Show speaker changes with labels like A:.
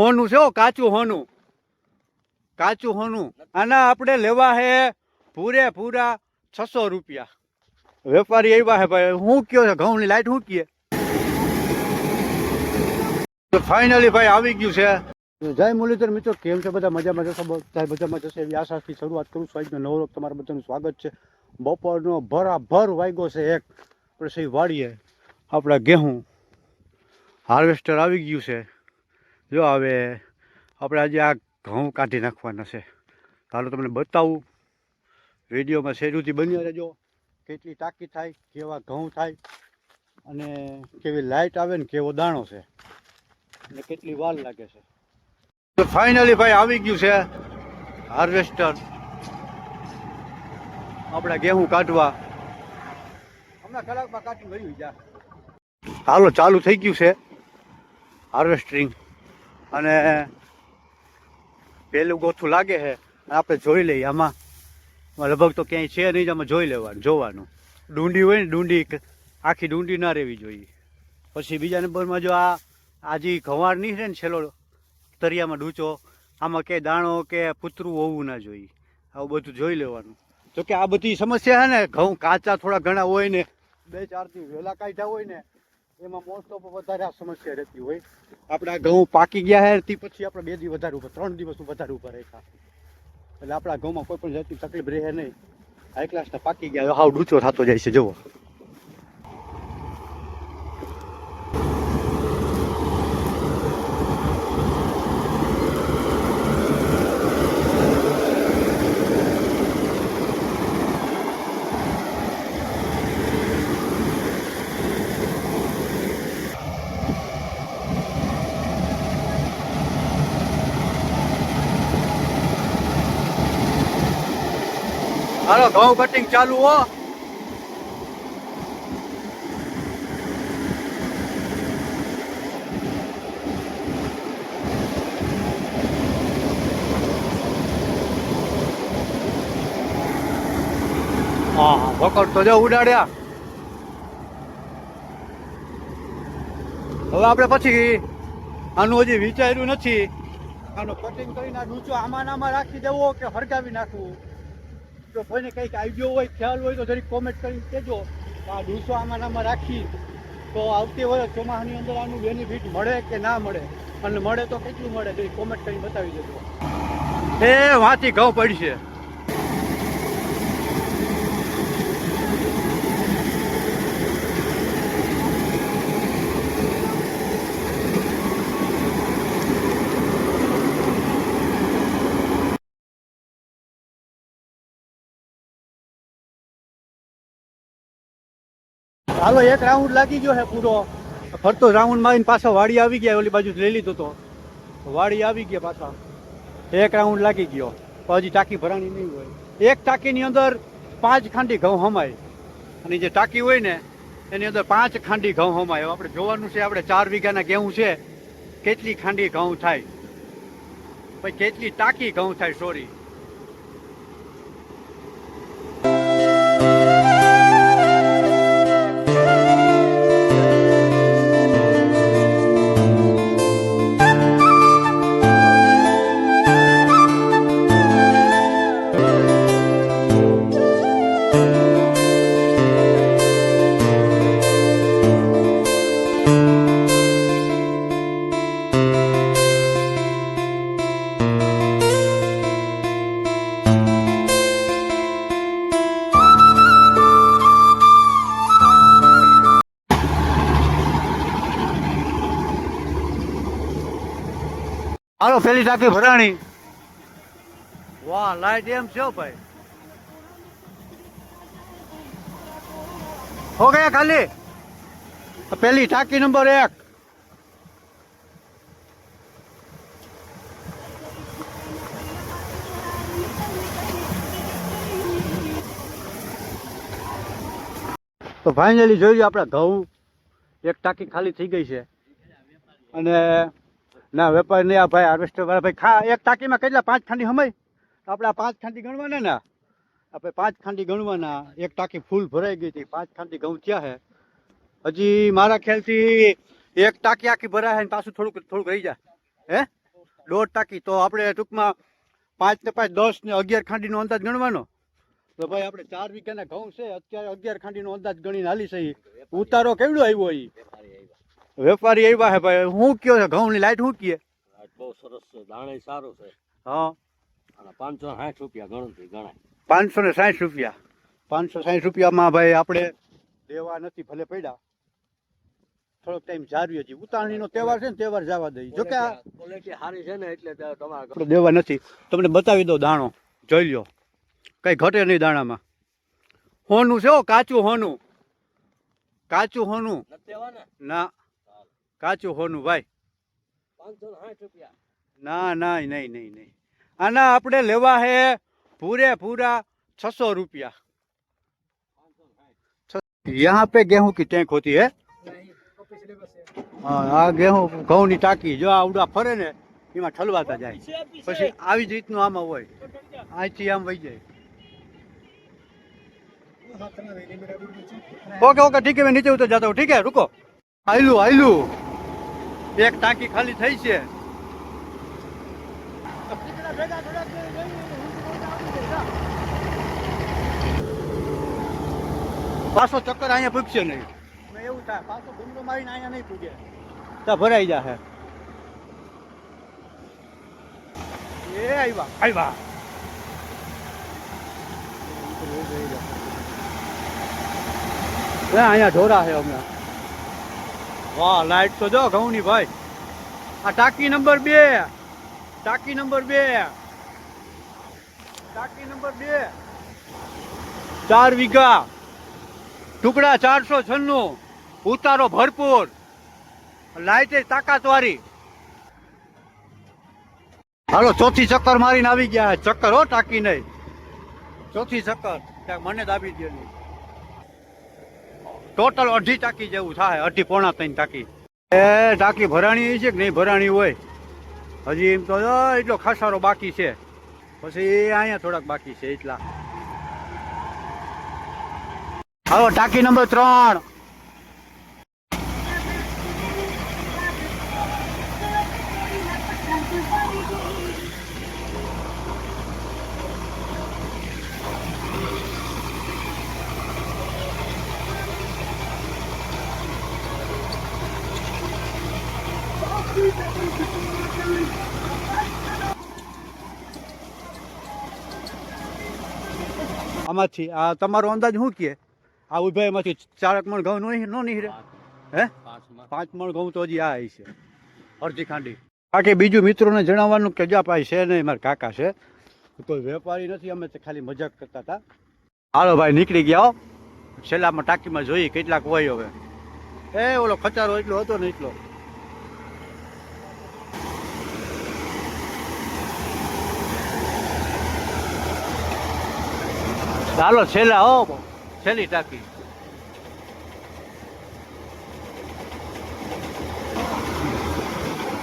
A: હોનું છે, કાચું હોનું, કાચું હોનું. આના આપણે લેવા હે પૂરેપૂરા 600 રૂપિયા. વેપારી આવ્યા હે ભાઈ, શું કયો છે ઘઉંની લાઈટ શું કહે? ફાઇનલી ભાઈ આવી ગયું છે. જય મુરલીધર મિત્રો, કેમ છે બધા? મજામાં જશો? બધા મજામાં જશે એવી આશાથી શરૂઆત કરું છું. આજનો નવો તમારા બધાનું સ્વાગત છે. બપોરનો ભરાભર વાગ્યો છે એક. પછી વાળીએ આપણા ઘઉં હાર્વેસ્ટર આવી ગયું છે. જો હવે આપણે આજે આ ઘઉં કાઢી નાખવાના છે. ચાલો તમને બતાવું, વિડીયોમાં શેરુથી બન્યા રહેજો. કેટલી ટાંકી થાય, કેવા ઘઉં થાય અને કેવી લાઇટ આવે ને કેવો દાણો છે અને કેટલી વાર લાગે છે. તો ફાઇનલી ભાઈ આવી ગયું છે હાર્વેસ્ટર આપણા ઘઉં કાઢવા. હમણાં કલાકમાં કાઢી વહી જા. હાલો ચાલુ થઈ ગયું છે હાર્વેસ્ટિંગ અને પહેલું ગોથું લાગે છે. આપણે જોઈ લઈએ આમાં લગભગ તો ક્યાંય છે નહીં, આમાં જોઈ લેવાનું, જોવાનું. ડુંડી હોય ને, ડુંડી આખી ડુંડી ના રહેવી જોઈએ. પછી બીજા નંબરમાં જો આ જે ઘવાડ નહીં છે ને છેલ્લો તરિયામાં ડૂચો, આમાં કે દાણો કે પૂતરું હોવું ના જોઈએ. આવું બધું જોઈ લેવાનું. જો કે આ બધી સમસ્યા છે ને, ઘઉં કાચા થોડા ઘણા હોય ને, 2-4 દી વહેલા કાઢ્યા હોય ને, એમાં મોસ્ટ ઓફ વધારે આ સમસ્યા રહેતી હોય. આપણા ઘઉં પાકી ગયા હે તે પછી આપણે 2 દી વધારે ઉપર, 3 દિવસ વધારે ઉપર રાખ્યા, એટલે આપણા ઘઉંમાં કોઈ પણ જાતની તકલીફ રહે નહીં. હાઈ ક્લાસના પાકી ગયા, હાવ ડૂચો થતો જાય છે. જુઓ હાલો ઘઉં કટિંગ ચાલુ હો. હા ભકડ તો જો ઉડાડ્યા. હવે આપણે પછી આનું હજી વિચાર્યું નથી. આનું કટિંગ કરીને આ ડૂચો આમાં રાખી દેવો કે હરગાવી નાખવું. જો કોઈને કંઈક આઈડિયો હોય, ખ્યાલ હોય તો જરીક કોમેન્ટ કરીને કહેજો. આ ડૂચો આમાં રાખી તો આવતી હોય ચોમાસાની અંદર આનું બેનિફિટ મળે કે ના મળે, અને મળે તો કેટલું મળે જરીક કોમેન્ટ કરીને બતાવી દેજો. એ વાંચી ઘઉં પડશે. હાલો એક રાઉન્ડ લાગી ગયો છે પૂરો. ફરતો રાઉન્ડ મારીને પાછો વાડી આવી ગયા. ઓલી બાજુ લઈ લીધો તો વાડી આવી ગયા પાછા. એક રાઉન્ડ લાગી ગયો. હજી ટાંકી ભરાણી નહીં હોય. એક ટાંકીની અંદર 5 ખાંડી ઘઉં હમાય, અને જે ટાંકી હોય ને એની અંદર 5 ખાંડી ઘઉં હમાય. આપણે જોવાનું છે, આપણે 4 વીઘાના ઘઉં છે, કેટલી ખાંડી ઘઉં થાય, પછી કેટલી ટાંકી ઘઉં થાય. સોરી, હાલો પેલી ટાંકી ભરાણી. વાહ લાઈટ એમ છે ભાઈ. હો ગયા ખાલી પેલી ટાંકી નંબર 1. તો ફાઇનલી જોઈ લો આપણા ઘઉં એક ટાંકી ખાલી થઈ ગઈ છે. અને ના વેપારી નહીં, આ ભાઈ હાર્વેસ્ટર વાળા ભાઈ એક ટાંકીમાં કેટલા 5 ખાંડી હમાય? આપણે આ 5 ખાંડી ગણવાના ને, આપણે 5 ખાંડી ગણવાના. એક ટાંકી ફૂલ ભરાઈ ગઈ હતી, 5 ખાંડી ઘઉં થયા છે. હજી મારા ખ્યાલથી એક ટાંકી આખી ભરાય ને પાછું થોડુંક રહી જાય. હે 1.5 ટાંકી તો આપણે ટૂંકમાં 5 ને 5 10 ને 11 ખાંડીનો અંદાજ ગણવાનો. તો ભાઈ આપણે 4 વીઘાના ઘઉં છે, અત્યારે 11 ખાંડીનો અંદાજ ગણીને હાલી છે. ઉતારો કેવડો આવ્યો એ વેપારી આવ્યા હે ભાઈ. શું કયો છે ઘઉંની લાઈટ? શું કહે?
B: બહુ સરસ છે, દાણે સારું છે.
A: હા,
B: અને 560 રૂપિયા ગણતરી ગણાય.
A: 560 રૂપિયા. 560 રૂપિયામાં ભાઈ આપણે દેવા નથી, ભલે પડ્યા. થોડોક ટાઈમ જાળવીએ છીએ. ઉતારણીનો તહેવાર છે ને, તહેવાર જવા દઈએ. જોકે આ
B: ક્વોલિટી સારી છે ને એટલે તમારે
A: આપણે દેવા નથી. તમને બતાવી દો દાણો, જોઈ લો, કઈ ઘટે નહીં દાણામાં. હોનું છે હો, કાચું હોનું. કાચું હોનું
B: નથી દેવા ને?
A: ના, કાચું હોનું ભાઈ.
B: 560 રૂપિયા.
A: ના ના, નહીં નહીં નહીં. આના આપણે લેવા હે પૂરેપૂરા 600 रुपया. यहाँ पे गेहूं की टैंक होती है. हाँ, आ गेहूं घઉં ની ટાંકી જો આવડા ફરે ને એમાં ઠલવાતા જાય. પછી આવી જ રીતનું આમાં હોય, અહીંથી આમ વહી જાય. ओके ओके ठीक है, मैं नीचे उतर जाता हूँ. ठीक है, रुको. आइलू आइलू, एक टांकी खाली થઈ છે. પાછો ચક્કર અહીંયા પૂગશે નહીં. એવું થાય, પાછો ઘૂમરો મારીને અહીંયા નહીં પૂગે, ત્યાં ભરાઈ જશે. એ આવ્યા આવ્યા. અહીંયા ઢોરા છે હમણાં. વાહ, લાઈટ તો જો ઘઉંની ભાઈ. આ ટાંકી નંબર 2, ટાંકી નંબર 2, ટાંકી નંબર 2. 4 વીઘા, ટુકડા 496, ઉતારો ભરપૂર, લાઈટ તાકાત વાળી. હાલો, ચોથી ચક્કર મારીને આવી ગયા. ચક્કર હો, ટાંકી નહીં, ચોથી ચક્કર. ત્યાં મને દાબી દે. ટોટલ 2.5 ટાંકી જેવું થાય, 2.5 પોણા 3 ટાંકી. એ ટાંકી ભરાણી છે કે નહીં ભરાણી હોય હજી? એમ તો એટલો ખાસારો બાકી છે, પછી અહીંયા થોડાક બાકી છે એટલા. હાલો, ટાંકી નંબર 3. આમાંથી આ તમારો અંદાજ શું કહે? આ ઉભા એમાંથી 4 મણ ઘઉં નો નીકળે? હે, 5 મણ ઘઉં તો હજી આ છે, અડધી ખાંડી. બાકી બીજું મિત્રોને જણાવવાનું કે જ્યાં ભાઈ છે નહીં, મારા કાકા છે, કોઈ વેપારી નથી, અમે ખાલી મજાક કરતા હતા. હાલો ભાઈ, નીકળી ગયા હો. છેલ્લામાં ટાંકીમાં જોઈએ કેટલાક હોય. હવે એ ઓલો ખચારો એટલો હતો ને એટલો. ચાલો, છેલ્લા હો, છેલ્લી ટાંકી.